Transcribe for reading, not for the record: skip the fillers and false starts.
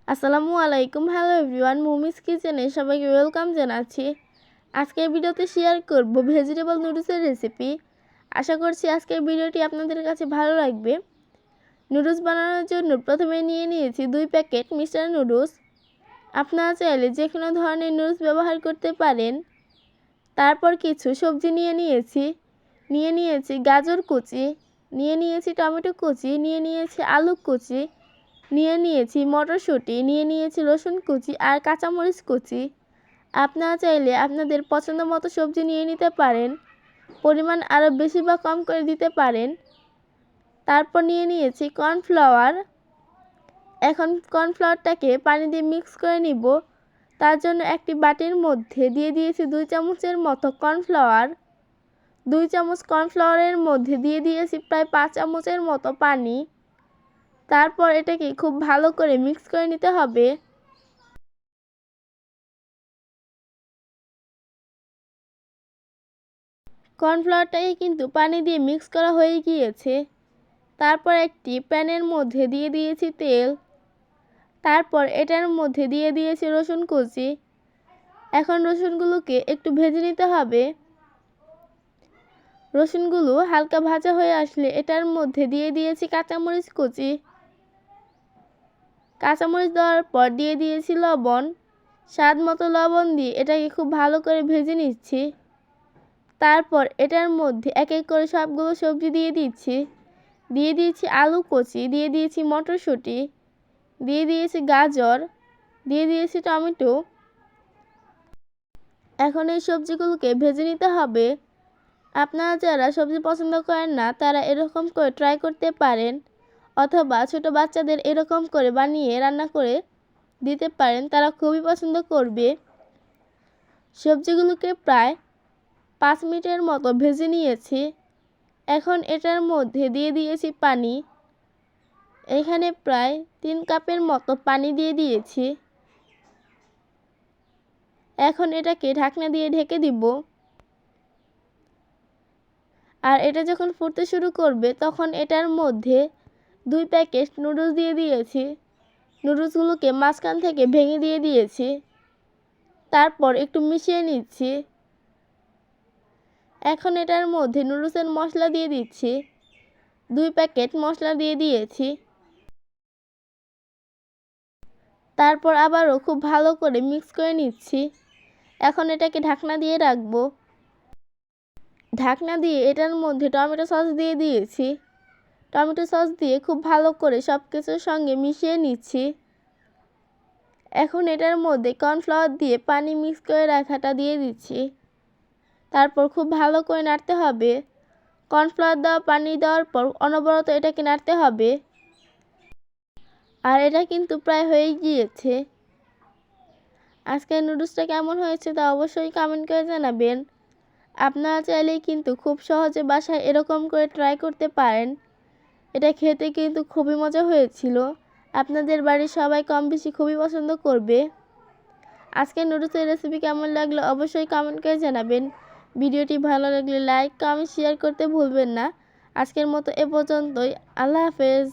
আসসালামু আলাইকুম। Hello everyone, মুমিস কিচেনে সবাইকে ওয়েলকাম জানাচ্ছি। আজকের ভিডিওতে শেয়ার করব ভেজিটেবল নুডলসের রেসিপি। আশা করছি আজকের ভিডিওটি আপনাদের কাছে ভালো লাগবে। নুডলস বানানোর জন্য প্রথমে নিয়ে নিয়েছি 2 প্যাকেট মিস্টার নুডলস। আপনারা চাইলে যে কোনো ধরনের নুডলস ব্যবহার করতে পারেন। তারপর কিছু সবজি নিয়ে নিয়েছি গাজর কুচি, নিয়ে নিয়েছি টমেটো কুচি, নিয়ে নিয়েছি আলু কুচি, নিয়ে নিয়েছি মটরশুঁটি, নিয়ে নিয়েছি রসুন কুচি আর কাঁচামরিচ কুচি। আপনারা চাইলে আপনাদের পছন্দ মতো সবজি নিয়ে নিতে পারেন, পরিমাণ আরও বেশি বা কম করে দিতে পারেন। তারপর নিয়ে নিয়েছি কর্নফ্লাওয়ার। এখন কর্নফ্লাওয়ারটাকে পানি দিয়ে মিক্স করে নিব। তার জন্য একটি বাটির মধ্যে দিয়ে দিয়েছি 2 চামচের মতো কর্নফ্লাওয়ার। 2 চামচ কর্নফ্লাওয়ারের মধ্যে দিয়ে দিয়েছি প্রায় 5 চামচের মতো পানি। তারপর এটাকে খুব ভালো করে মিক্স করে নিতে হবে। কর্নফ্লাওয়ারটাকে কিন্তু পানি দিয়ে মিক্স করা হয়ে গিয়েছে। তারপর একটি প্যানের মধ্যে দিয়ে দিয়েছি তেল। তারপর এটার মধ্যে দিয়ে দিয়েছি রসুন কুচি। এখন রসুনগুলোকে একটু ভেজে নিতে হবে। রসুনগুলো হালকা ভাজা হয়ে আসলে এটার মধ্যে দিয়ে দিয়েছি কাঁচামরিচ কুচি। কাঁচামরিচ দেওয়ার পর দিয়ে দিয়েছি লবণ। স্বাদ মতো লবণ দিয়ে এটাকে খুব ভালো করে ভেজে নিচ্ছি। তারপর এটার মধ্যে এক এক করে সবগুলো সবজি দিয়ে দিয়েছি আলু কুচি, দিয়ে দিয়েছি মটরশুঁটি, দিয়ে দিয়েছি গাজর, দিয়ে দিয়েছি টমেটো। এখন এই সবজিগুলোকে ভেজে নিতে হবে। আপনারা যারা সবজি পছন্দ করেন না তারা এরকম করে ট্রাই করতে পারেন, অথবা ছোট বাচ্চাদের এরকম করে বানিয়ে রান্না করে দিতে পারেন, তারা খুবই পছন্দ করবে। সবজিগুলোকে প্রায় 5 মিনিটের মতো ভেজে নিয়েছি। এখন এটার মধ্যে দিয়ে দিয়েছি পানি। এখানে প্রায় 3 কাপের মতো পানি দিয়ে দিয়েছি। এখন এটাকে ঢাকনা দিয়ে ঢেকে দিব। আর এটা যখন ফুটতে শুরু করবে তখন এটার মধ্যে 2 প্যাকেট নুডলস দিয়ে দিয়েছি। নুডলসগুলোকে মাঝখান থেকে ভেঙে দিয়ে দিয়েছি। তারপর একটু মিশিয়ে নিচ্ছি। এখন এটার মধ্যে নুডলসের মশলা দিয়ে দিচ্ছি। 2 প্যাকেট মশলা দিয়ে দিয়েছি। তারপর আবারও খুব ভালো করে মিক্স করে নিচ্ছি। এখন এটাকে ঢাকনা দিয়ে রাখবো। ঢাকনা দিয়ে এটার মধ্যে টমেটো সস দিয়ে দিয়েছি। টমেটো সস দিয়ে খুব ভালো করে সব কিছুর সঙ্গে মিশিয়ে নিচ্ছি। এখন এটার মধ্যে কর্নফ্লাওয়ার দিয়ে পানি মিক্স করে রাখাটা দিয়ে দিচ্ছি। তারপর খুব ভালো করে নাড়তে হবে। কর্নফ্লাওয়ার দেওয়া পানি দেওয়ার পর অনবরত এটাকে নাড়তে হবে। আর এটা কিন্তু প্রায় হয়ে গিয়েছে। আজকের নুডলসটা কেমন হয়েছে তা অবশ্যই কমেন্ট করে জানাবেন। আপনারা চাইলেই কিন্তু খুব সহজে বাসায় এরকম করে ট্রাই করতে পারেন। এটা খেতে কিন্তু খুবই মজা হয়েছিল। আপনাদের বাড়ির সবাই কম বেশি খুবই পছন্দ করবে। আজকের নুডলসের রেসিপি কেমন লাগলো অবশ্যই কমেন্ট করে জানাবেন। ভিডিওটি ভালো লাগলে লাইক, কমেন্ট, শেয়ার করতে ভুলবেন না। আজকের মতো এ পর্যন্তই। আল্লাহ হাফেজ।